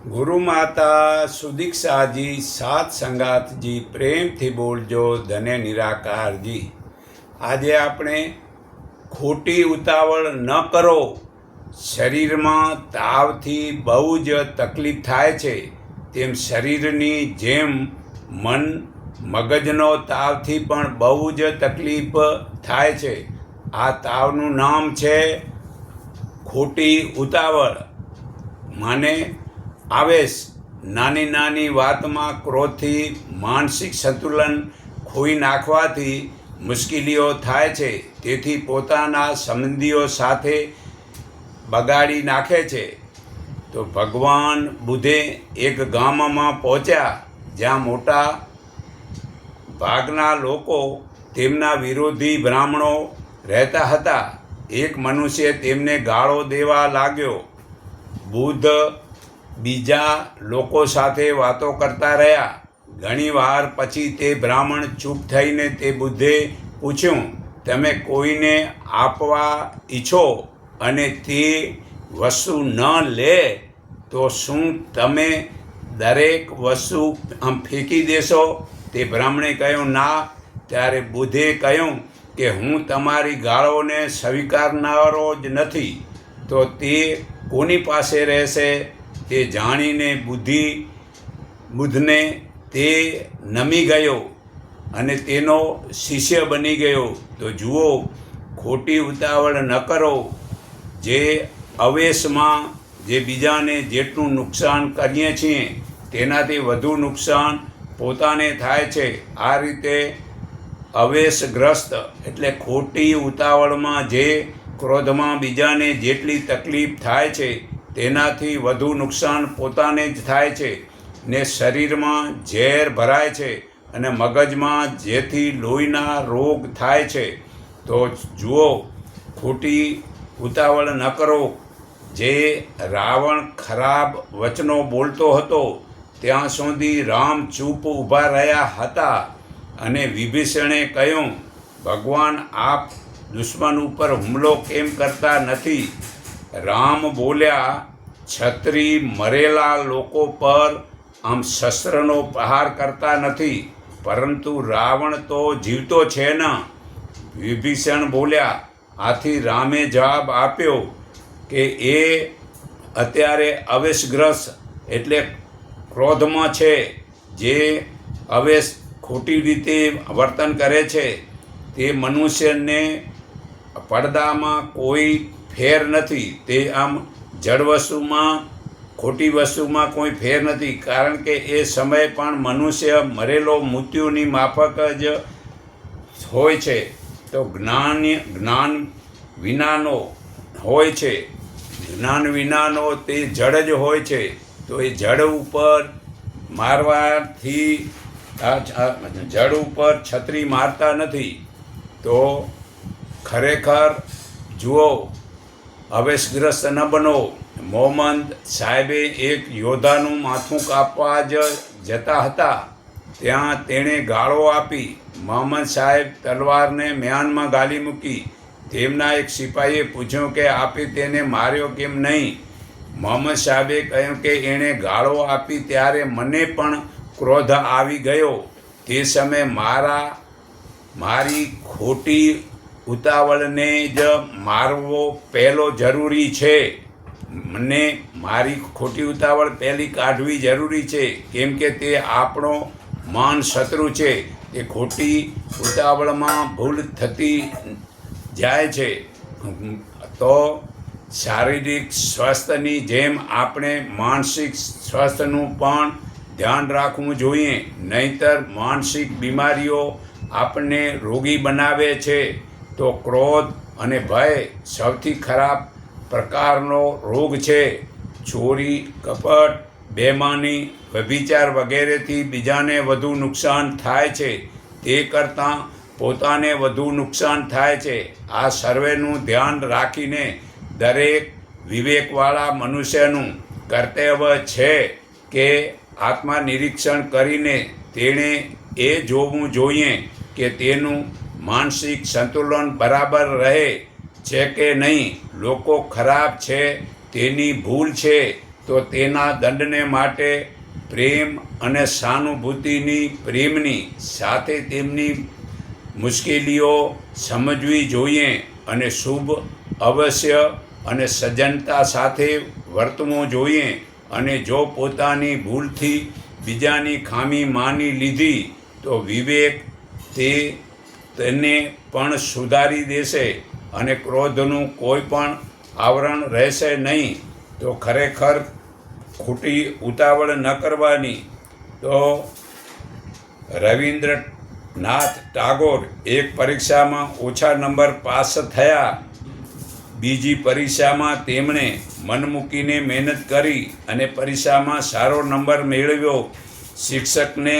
ગુરુ માતા સુદીક્ષાજી સાત સંગાતજી પ્રેમથી બોલજો ધન્ય નિરાકારજી। આજે આપણે ખોટી ઉતાવળ ન કરો। શરીરમાં તાવથી બહુ જ તકલીફ થાય છે, તેમ શરીરની જેમ મન મગજનો તાવથી પણ બહુ જ તકલીફ થાય છે। આ તાવનું નામ છે ખોટી ઉતાવળ, માને આવેશ। નાની નાની વાતમાં ક્રોધથી માનસિક સંતુલન ખોઈ નાખવાથી મુશ્કેલીઓ થાય છે, તેથી પોતાના સંબંધીઓ સાથે બગાડી નાખે છે। તો ભગવાન બુદ્ધે એક ગામમાં પહોંચ્યા જ્યાં મોટા ભાગના લોકો તેમના વિરોધી બ્રાહ્મણો રહેતા હતા। એક મનુષ્ય તેમને ગાળો દેવા લાગ્યો। બુદ્ધ બીજા લોકો સાથે વાતો કરતા રહ્યા। ઘણી વાર પછી તે બ્રાહ્મણ ચૂપ થઈને તે બુદ્ધે પૂછ્યું, તમે કોઈને આપવા ઈચ્છો અને તે વસ્તુ ન લે તો શું તમે દરેક વસ્તુ આમ ફેંકી દેશો? તે બ્રાહ્મણે કહ્યું, ના। ત્યારે બુદ્ધે કહ્યું કે હું તમારી ગાળોને સ્વીકારનારો જ નથી, તો તે કોની પાસે રહેશે? તે જાણીને બુદ્ધને તે નમી ગયો અને તેનો શિષ્ય બની ગયો। તો જુઓ, ખોટી ઉતાવળ ન કરો। જે અવેશમાં જે બીજાને જેટલું નુકસાન કરીએ છીએ તેનાથી વધુ નુકસાન પોતાને થાય છે। આ રીતે અવેશગ્રસ્ત એટલે ખોટી ઉતાવળમાં જે ક્રોધમાં બીજાને જેટલી તકલીફ થાય છે તેનાથી વધુ નુકસાન પોતાને જ થાય છે ને શરીરમાં ઝેર ભરાય છે અને મગજમાં જેથી લોહીના રોગ થાય છે। તો જુઓ, ખોટી ઉતાવળ ન કરો। જે રાવણ ખરાબ વચનો બોલતો હતો ત્યાં સુધી રામ ચૂપ ઊભા રહ્યા હતા અને વિભીષણે કહ્યું, ભગવાન આપ દુશ્મન ઉપર હુમલો કેમ કરતા નથી? રામ બોલ્યા, છત્રી મરેલા લોકો પર આમ શસ્ત્રનો પ્રહાર કરતા નથી, પરંતુ રાવણ તો જીવતો છે ને? વિભીષણ બોલ્યા। આથી રામે જવાબ આપ્યો કે એ અત્યારે અવેશગ્રસ્ત એટલે ક્રોધમાં છે। જે અવેશ ખોટી રીતે વર્તન કરે છે તે મનુષ્યને પડદામાં કોઈ ફેર નથી। તે આમ જડ વસ્તુમાં ખોટી વસ્તુમાં કોઈ ફેર નથી, કારણ કે એ સમય પણ મનુષ્ય મરેલો મૃત્યુની માફક જ હોય છે। તો જ્ઞાન વિનાનો હોય છે, જ્ઞાન વિનાનો તે જડ જ હોય છે। તો એ જડ ઉપર મારવાથી જડ ઉપર છત્રી મારતા નથી। તો ખરેખર જુઓ, અવેશગ્રસ્ત ન બનો। મોહમ્મદ સાહેબે એક યોદ્ધાનું માથું કાપવા જતા હતા, ત્યાં તેણે ગાળો આપી। મોહમ્મદ સાહેબ તલવારને મ્યાનમાં ગાલી મૂકી। તેમના એક સિપાહીએ પૂછ્યું કે આપે તેને માર્યો કેમ નહીં? મોહમ્મદ સાહેબે કહ્યું કે એણે ગાળો આપી ત્યારે મને પણ ક્રોધ આવી ગયો। તે સમયે મારી ખોટી ઉતાવળને જ મારવો પહેલો જરૂરી છે। મને મારી ખોટી ઉતાવળ પહેલી કાઢવી જરૂરી છે, કેમ કે તે આપણો મહાન શત્રુ છે। તે ખોટી ઉતાવળમાં ભૂલ થતી જાય છે। તો શારીરિક સ્વાસ્થ્યની જેમ આપણે માનસિક સ્વાસ્થ્યનું પણ ધ્યાન રાખવું જોઈએ, નહીંતર માનસિક બીમારીઓ આપણને રોગી બનાવે છે। તો ક્રોધ અને ભય સૌથી ખરાબ પ્રકારનો રોગ છે। ચોરી, કપટ, બેમાની, વ્યભિચાર વગેરેથી બીજાને વધુ નુકસાન થાય છે, તે કરતાં પોતાને વધુ નુકસાન થાય છે। આ સર્વેનું ધ્યાન રાખીને દરેક વિવેકવાળા મનુષ્યનું કર્તવ્ય છે કે આત્મનિરીક્ષણ કરીને તેણે એ જોવું જોઈએ કે તેનું માનસિક સંતુલન બરાબર રહે છે કે નહીં। લોકો ખરાબ છે તેની ભૂલ છે, તો તેના દંડને માટે પ્રેમ અને સહાનુભૂતિની પ્રેમની સાથે તેમની મુશ્કેલીઓ સમજવી જોઈએ અને શુભ અવશ્ય અને સજ્જનતા સાથે વર્તવું જોઈએ. અને જો પોતાની ભૂલથી બીજાની ખામી માની લીધી તો વિવેક તેને પણ સુધારી દેશે અને ક્રોધનું કોઈ પણ આવરણ રહેશે નહીં. તો ખરેખર ખોટી ઉતાવળ ન કરવાની. તો રવિન્દ્રનાથ ટાગોર એક પરીક્ષામાં ઓછા નંબર પાસ થયા. બીજી પરીક્ષામાં તેમણે મન મૂકીને મહેનત કરી અને પરીક્ષામાં સારો નંબર મેળવ્યો. શિક્ષકને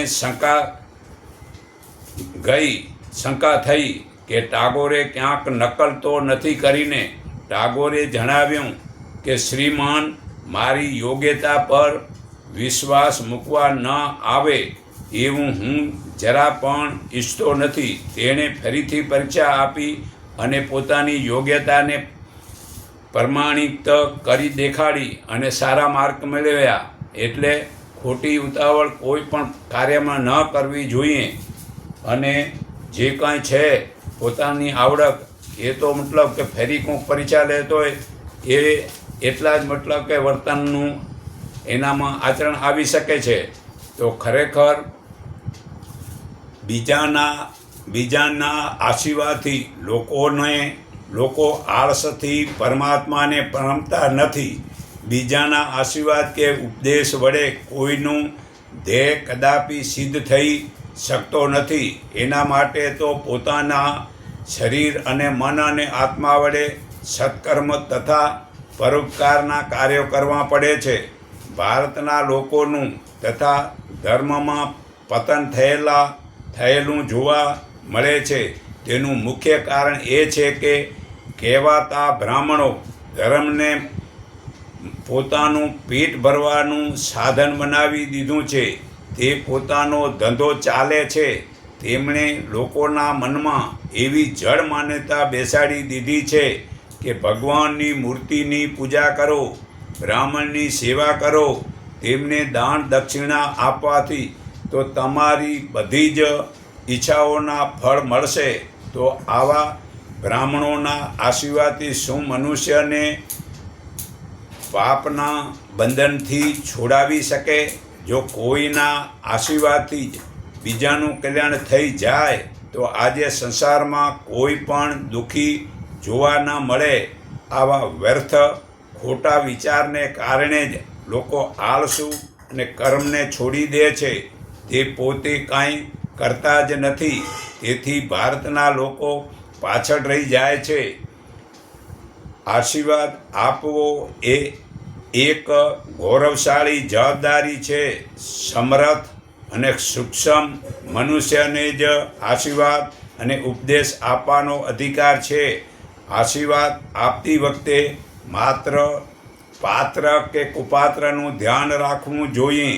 શંકા થઈ કે ટાગોરે ક્યાંક નકલ તો નથી કરીને. ટાગોરે જણાવ્યું કે શ્રીમાન, મારી યોગ્યતા પર વિશ્વાસ મૂકવા ન આવે એવું હું જરા પણ ઈચ્છતો નથી. તેણે ફરીથી પરીક્ષા આપી અને પોતાની યોગ્યતાને પ્રમાણિત કરી દેખાડી અને સારા માર્ક મેળવ્યા. એટલે ખોટી ઉતાવળ કોઈ પણ કાર્યમાં ન કરવી જોઈએ. અને જે કાંઈ છે પોતાની આવડત, એ તો મતલબ કે ફરી કોઈક પરીક્ષા લેતો હોય એ એટલા જ મતલબ કે વર્તનનું એનામાં આચરણ આવી શકે છે. તો ખરેખર બીજાના આશીર્વાદથી લોકો આળસથી પરમાત્માને પામતા નથી. બીજાના આશીર્વાદ કે ઉપદેશ વડે કોઈનું ધ્યેય કદાપી સિદ્ધ થઈ શકતો નથી. એના માટે તો પોતાના શરીર અને મન અને આત્મા વડે સત્કર્મ તથા પરોપકારના કાર્યો કરવા પડે છે. ભારતના લોકોનું તથા ધર્મમાં પતન થયેલું જોવા મળે છે. તેનું મુખ્ય કારણ એ છે કે કહેવાતા બ્રાહ્મણો ધર્મને પોતાનું પેટ ભરવાનું સાધન બનાવી દીધું છે. તે પોતાનો ધંધો ચાલે છે. તેમણે લોકોના મનમાં એવી જડ માન્યતા બેસાડી દીધી છે કે ભગવાનની મૂર્તિની પૂજા કરો, બ્રાહ્મણની સેવા કરો, તેમને દાન દક્ષિણા આપવાથી તો તમારી બધી જ ઈચ્છાઓના ફળ મળશે. તો આવા બ્રાહ્મણોના આશીર્વાદથી શું મનુષ્યને પાપના બંધનથી છોડાવી શકે? જો કોઈના આશીર્વાદથી જ બીજાનું કલ્યાણ થઈ જાય તો આજે સંસારમાં કોઈ પણ દુઃખી જોવા ન મળે. આવા વ્યર્થ ખોટા વિચારને કારણે જ લોકો આળસુ અને કર્મને છોડી દે છે. તે પોતે કાંઈ કરતા જ નથી. તેથી ભારતના લોકો પાછળ રહી જાય છે. આશીર્વાદ આપવો એ એક ગૌરવશાળી જવાબદારી છે. સમર્થ અને સૂક્ષ્મ મનુષ્યને જ આશીર્વાદ અને ઉપદેશ આપવાનો અધિકાર છે. આશીર્વાદ આપતી વખતે માત્ર પાત્ર કે કુપાત્રનું ધ્યાન રાખવું જોઈએ.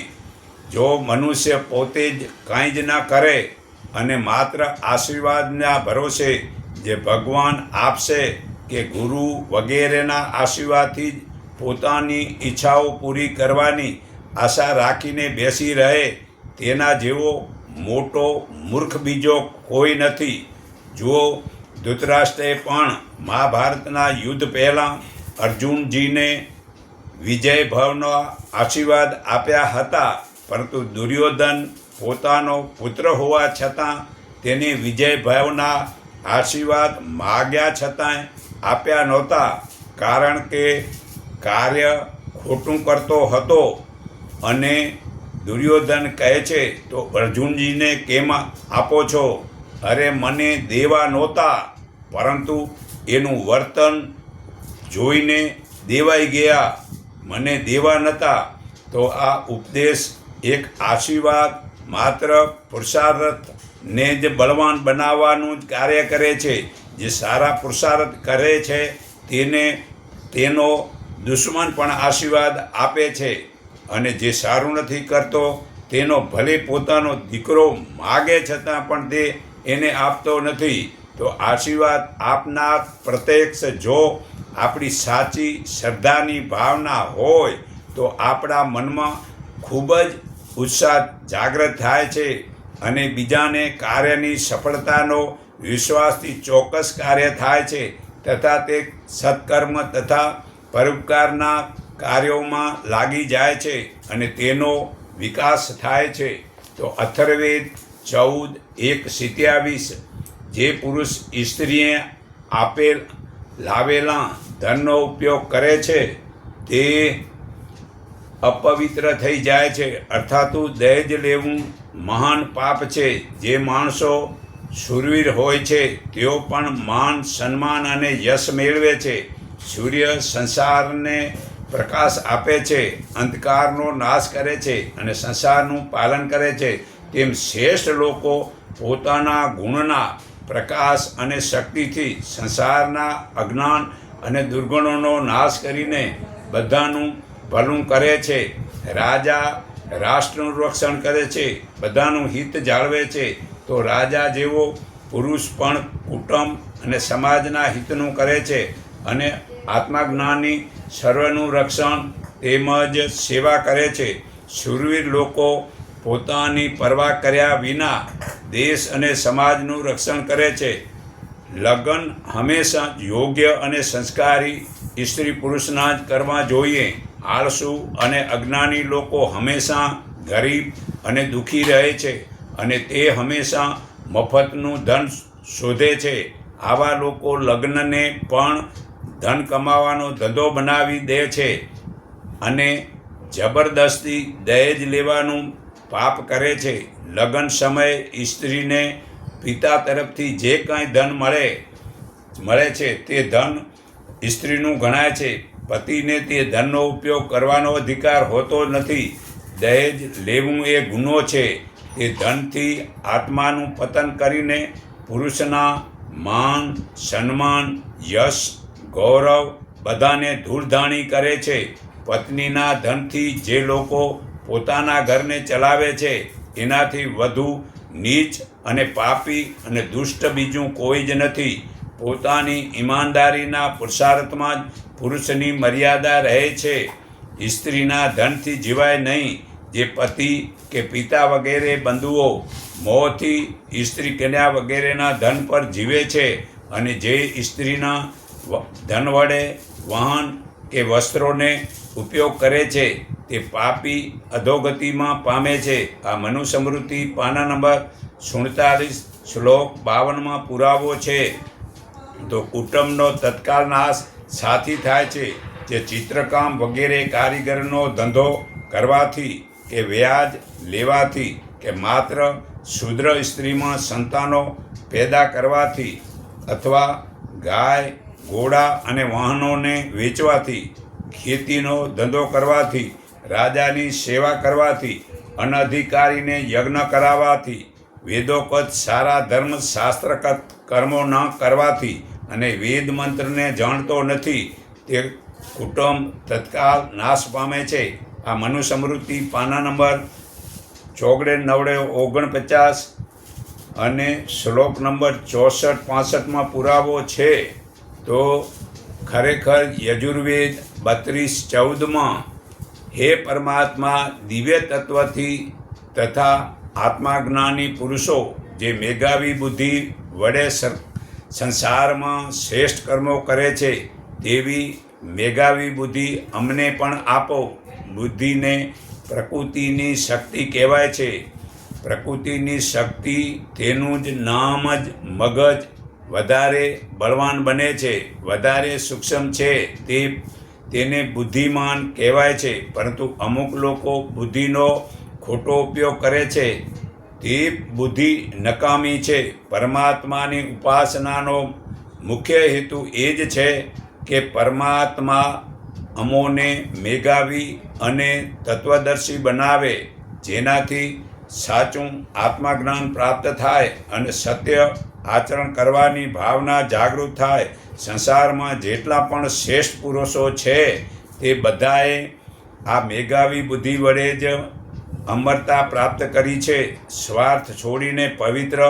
જો મનુષ્ય પોતે જ કંઈ જ ન કરે અને માત્ર આશીર્વાદના ભરોસે જે ભગવાન આપશે કે ગુરુ વગેરેના આશીર્વાદથી જ પોતાની ઈચ્છાઓ પૂરી કરવાની આશા રાખીને બેસી રહે, તેના જેવો મોટો મૂર્ખ બીજો કોઈ નથી. જુઓ, ધૃતરાષ્ટ્રએ પણ મહાભારતના યુદ્ધ પહેલાં અર્જુનજીને વિજયભાવના આશીર્વાદ આપ્યા હતા, પરંતુ દુર્યોધન પોતાનો પુત્ર હોવા છતાં તેને વિજયભાવના આશીર્વાદ માગ્યા છતાંય આપ્યા નહોતા. કારણ કે કાર્ય ખોટું કરતો હતો. અને દુર્યોધન કહે છે તો અર્જુનજીને કેમ આપો છો? અરે, મને દેવા નહોતા, પરંતુ એનું વર્તન જોઈને દેવાઈ ગયા. મને દેવા નહોતા. તો આ ઉપદેશ એક આશીર્વાદ માત્ર પુરુષાર્થને જ બળવાન બનાવવાનું જ કાર્ય કરે છે. જે સારા પુરુષાર્થ કરે છે તેનો દુશ્મન પણ આશીર્વાદ આપે છે. અને જે સારું નથી કરતો તેનો ભલે પોતાનો દીકરો માગે છતાં પણ તે એને આપતો નથી. તો આશીર્વાદ આપનાર પ્રત્યક્ષ જો આપણી સાચી શ્રદ્ધાની ભાવના હોય તો આપણા મનમાં ખૂબ જ ઉત્સાહ જાગૃત થાય છે અને બીજાને કાર્યની સફળતાનો વિશ્વાસથી ચોક્કસ કાર્ય થાય છે તથા તે સત્કર્મ તથા પરોપકારના કાર્યોમાં લાગી જાય છે અને તેનો વિકાસ થાય છે. તો અથર્વવેદ 14:1-27 જે પુરુષ સ્ત્રીએ લાવેલા ધનનો ઉપયોગ કરે છે તે અપવિત્ર થઈ જાય છે. અર્થાત દહેજ લેવું મહાન પાપ છે. જે માણસો શૂરવીર હોય છે તેઓ પણ માન સન્માન અને યશ મેળવે છે. સૂર્ય સંસારને પ્રકાશ આપે છે, અંધકારનો નાશ કરે છે અને સંસારનું પાલન કરે છે. તેમ શ્રેષ્ઠ લોકો પોતાના ગુણના પ્રકાશ અને શક્તિથી સંસારના અજ્ઞાન અને દુર્ગુણોનો નાશ કરીને બધાનું ભલું કરે છે. રાજા રાષ્ટ્રનું રક્ષણ કરે છે, બધાનું હિત જાળવે છે. તો રાજા જેવો પુરુષ પણ કુટુંબ અને સમાજના હિતનું કરે છે અને આત્મજ્ઞાની સર્વનું રક્ષણ તેમજ સેવા કરે છે. શૂરવીર લોકો પોતાની પરવા કર્યા વિના દેશ અને સમાજનું રક્ષણ કરે છે. લગ્ન હંમેશા યોગ્ય અને સંસ્કારી સ્ત્રી પુરુષના જ કરવા જોઈએ. આળસુ અને અજ્ઞાની લોકો હંમેશા ગરીબ અને દુઃખી રહે છે અને તે હંમેશા મફતનું ધન શોધે છે. આવા લોકો લગ્નને પણ ધન કમાવાનો ધંધો બનાવી દે છે અને જબરદસ્તી દહેજ લેવાનું પાપ કરે છે. લગ્ન સમયે સ્ત્રીને પિતા તરફથી જે કાંઈ ધન મળે છે તે ધન સ્ત્રીનું ગણાય છે. પતિને તે ધનનો ઉપયોગ કરવાનો અધિકાર હોતો નથી. દહેજ લેવું એ ગુનો છે. તે ધનથી આત્માનું પતન કરીને પુરુષના માન સન્માન યશ ગૌરવ બધાને ધૂળધાણી કરે છે. પત્નીના ધનથી જે લોકો પોતાના ઘરને ચલાવે છે એનાથી વધુ નીચ અને પાપી અને દુષ્ટ બીજું કોઈ જ નથી. પોતાની ઈમાનદારીના પુરુષાર્થમાં જ પુરુષની મર્યાદા રહે છે. સ્ત્રીના ધનથી જીવાય નહીં. જે પતિ કે પિતા વગેરે બંધુઓ મોહથી સ્ત્રી કન્યા વગેરેના ધન પર જીવે છે અને જે સ્ત્રીના ધન વડે વાહન કે વસ્ત્રોને ઉપયોગ કરે છે તે પાપી અધોગતિમાં પામે છે. આ મનુસ્મૃતિ પાના નંબર 47 શ્લોક 52માં પુરાવો છે. તો કુટુંબનો તત્કાલ નાશ સાથી થાય છે. જે ચિત્રકામ વગેરે કારીગરનો ધંધો કરવાથી કે વ્યાજ લેવાથી કે માત્ર શૂદ્ર સ્ત્રીમાં સંતાનો પેદા કરવાથી અથવા ગાય ઘોડા અને વાહનોને વેચવાથી ખેતીનો ધંધો કરવાથી રાજાની સેવા કરવાથી અનધિકારીને યજ્ઞ કરાવવાથી વેદોક્ત સારા ધર્મશાસ્ત્રકત કર્મો ન કરવાથી અને વેદ મંત્રને જાણતો નથી તે કુટુંબ તત્કાલ નાશ પામે છે. આ મનુસ્મૃતિ પાના નંબર 49 અને શ્લોક નંબર 64-65માં પુરાવો છે. તો ખરેખર યજુર્વેદ 32:14માં હે પરમાત્મા દિવ્ય તત્વથી તથા આત્માજ્ઞાની પુરુષો જે મેઘાવી બુદ્ધિ વડે સંસારમાં શ્રેષ્ઠ કર્મો કરે છે તેવી મેઘાવી બુદ્ધિ અમને પણ આપો. બુદ્ધિને પ્રકૃતિની શક્તિ કહેવાય છે. પ્રકૃતિની શક્તિ તેનું જ નામ જ મગજ વધારે બળવાન બને છે, વધારે સૂક્ષ્મ છે, તેને બુદ્ધિમાન કહેવાય છે. પરંતુ અમુક લોકો બુદ્ધિનો ખોટો ઉપયોગ કરે છે તે બુદ્ધિ નકામી છે. પરમાત્માની ઉપાસનાનો મુખ્ય હેતુ એ જ છે કે પરમાત્મા અમોને મેઘાવી અને તત્વદર્શી બનાવે, જેનાથી સાચું આત્મજ્ઞાન પ્રાપ્ત થાય અને સત્ય આચરણ કરવાની ભાવના જાગૃત થાય. સંસારમાં જેટલા પણ શ્રેષ્ઠ પુરુષો છે તે બધાએ આ મેઘાવી બુદ્ધિ વડે જ અમરતા પ્રાપ્ત કરી છે. સ્વાર્થ છોડીને પવિત્ર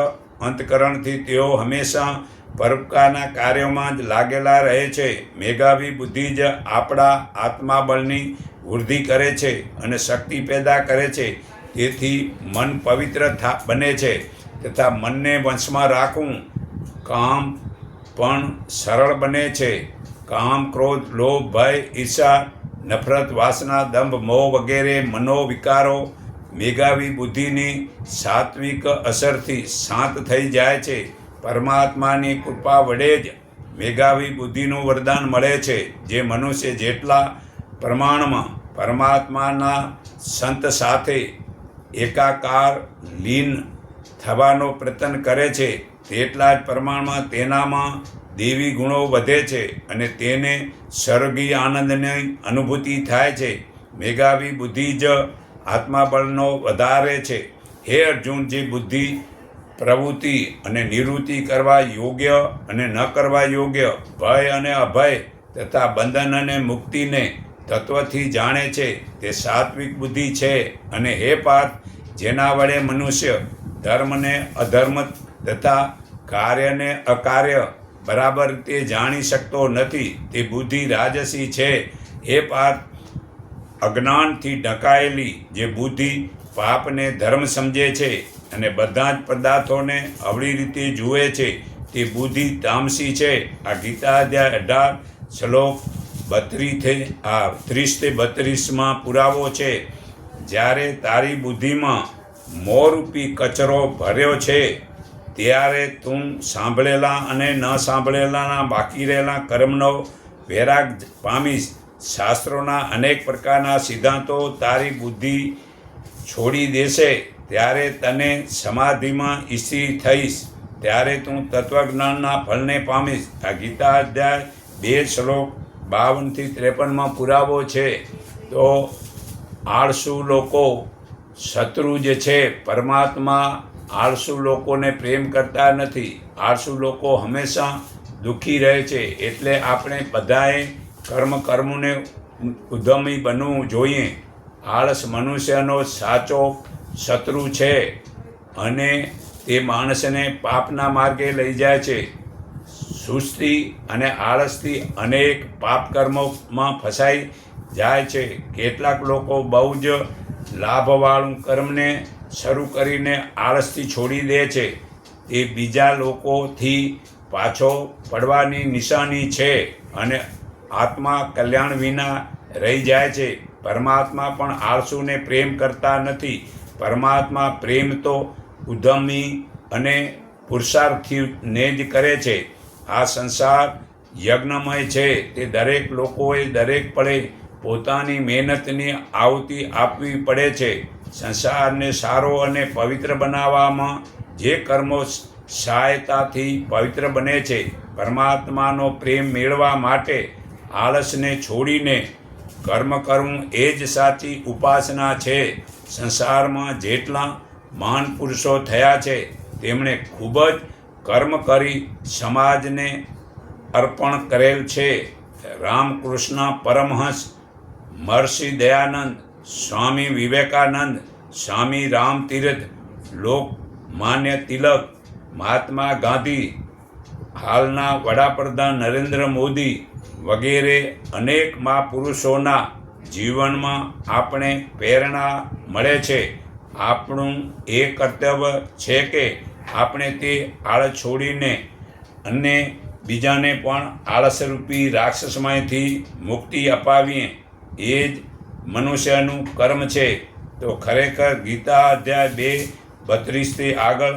અંતકરણથી તેઓ હંમેશા પરોપકારના કાર્યોમાં જ લાગેલા રહે છે. મેઘાવી બુદ્ધિ જ આપણા આત્માબળની વૃદ્ધિ કરે છે અને શક્તિ પેદા કરે છે. તેથી મન પવિત્ર બને છે તથા મનને વશમાં રાખવું. કામ પણ સરળ બને છે. કામ, ક્રોધ, લોભ, ભય, ઈર્ષા, નફરત, વાસના, દંભ, મોહ વગેરે મનોવિકારો મેઘાવી બુદ્ધિની સાત્વિક અસરથી શાંત થઈ જાય છે. પરમાત્માની કૃપા વડે જ મેઘાવી બુદ્ધિનું વરદાન મળે છે. જે મનુષ્ય જેટલા પ્રમાણમાં પરમાત્માના સંત સાથે એકાકાર લીન થવાનો પ્રયત્ન કરે છે તેટલા જ પ્રમાણમાં તેનામાં દેવી ગુણો વધે છે અને તેને સ્વર્ગીય આનંદની અનુભૂતિ થાય છે. મેઘાવી બુદ્ધિ જ આત્માબળનો વધારે છે. હે અર્જુન, જે બુદ્ધિ પ્રવૃત્તિ અને નિવૃત્તિ કરવા યોગ્ય અને ન કરવા યોગ્ય, ભય અને અભય તથા બંધન અને મુક્તિને તત્વથી જાણે છે તે સાત્વિક બુદ્ધિ છે. અને હે પાર્થ, જેના વડે મનુષ્ય ધર્મને અધર્મ તથા કાર્યને અકાર્ય બરાબર તે જાણી શકતો નથી તે બુદ્ધિ રાજસી છે. હે પાર્થ, અજ્ઞાનથી ઢંકાયેલી જે બુદ્ધિ પાપને ધર્મ સમજે છે અને બધા જ પદાર્થોને અવળી રીતે જુએ છે તે બુદ્ધિ તામસી છે. આ ગીતા અધ્યાય 18 શ્લોક 30-32 પુરાવો છે. જ્યારે તારી બુદ્ધિમાં મોંરૂપી કચરો ભર્યો છે ત્યારે તું સાંભળેલા અને ન સાંભળેલાના બાકી રહેલા કર્મનો વૈરાગ પામીશ. શાસ્ત્રોના અનેક પ્રકારના સિદ્ધાંતો તારી બુદ્ધિ છોડી દેશે ત્યારે તને સમાધિમાં સ્થિર થઈશ. ત્યારે તું તત્વજ્ઞાનના ફળને પામીશ. આ ગીતા અધ્યાય 2 શ્લોક 52-53 પુરાવો છે. તો આળસુ લોકો શત્રુ જ છે. પરમાત્મા આળસુ લોકોને પ્રેમ કરતા નથી. આળસુ લોકો હંમેશા દુઃખી રહે છે. એટલે આપણે બધાએ કર્મને ઉદ્યમી બનવું જોઈએ. આળસ મનુષ્યનો સાચો શત્રુ છે અને તે માણસને પાપના માર્ગે લઈ જાય છે. સુસ્તી અને આળસથી અનેક પાપ કર્મોમાં ફસાઈ જાય છે. કેટલાક લોકો બહુ જ લાભવાળું કર્મને શરૂ કરીને આળસથી છોડી દે છે. એ બીજા લોકોથી પાછો પડવાની નિશાની છે અને આત્મા કલ્યાણ વિના રહી જાય છે. પરમાત્મા પણ આળસુને પ્રેમ કરતા નથી. પરમાત્મા પ્રેમ તો ઉદ્યમી અને પુરુષાર્થીને જ કરે છે. આ સંસાર યજ્ઞમય છે. તે દરેક લોકોએ દરેક પળે પોતાની મહેનતની આહુતિ આપવી પડે છે. સંસારને સારો અને પવિત્ર બનાવવામાં જે કર્મો સહાયતાથી પવિત્ર બને છે. પરમાત્માનો પ્રેમ મેળવવા માટે આળસને છોડીને કર્મ કરવું એ જ સાચી ઉપાસના છે. સંસારમાં જેટલા મહાન પુરુષો થયા છે તેમણે ખૂબ જ કર્મ કરી સમાજને અર્પણ કરેલ છે. રામકૃષ્ણ પરમહંસ, મહર્ષિ દયાનંદ, સ્વામી વિવેકાનંદ, સ્વામી રામતીર્થ, લોકમાન્ય તિલક, મહાત્મા ગાંધી, હાલના વડાપ્રધાન નરેન્દ્ર મોદી વગેરે અનેક મહાપુરુષોના જીવનમાં આપણે પ્રેરણા મળે છે. આપણું એ કર્તવ્ય છે કે આપણે તે આળસ છોડીને અને બીજાને પણ આળસરૂપી રાક્ષસમયથી મુક્તિ અપાવીએ. એ જ મનુષ્યનું કર્મ છે. તો ખરેખર ગીતા અધ્યાય 2:32 આગળ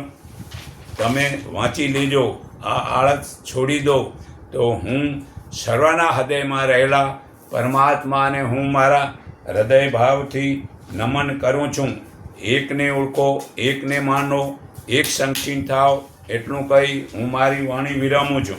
તમે વાંચી લેજો. આ આળસ છોડી દો તો હું સર્વના હૃદયમાં રહેલા પરમાત્માને હું મારા હૃદય ભાવથી નમન કરું છું. એકને ઓળખો, એકને માનો, એક સંક્ષીણ થાવ, એટલું કહી હું મારી વાણી વિરામું છું.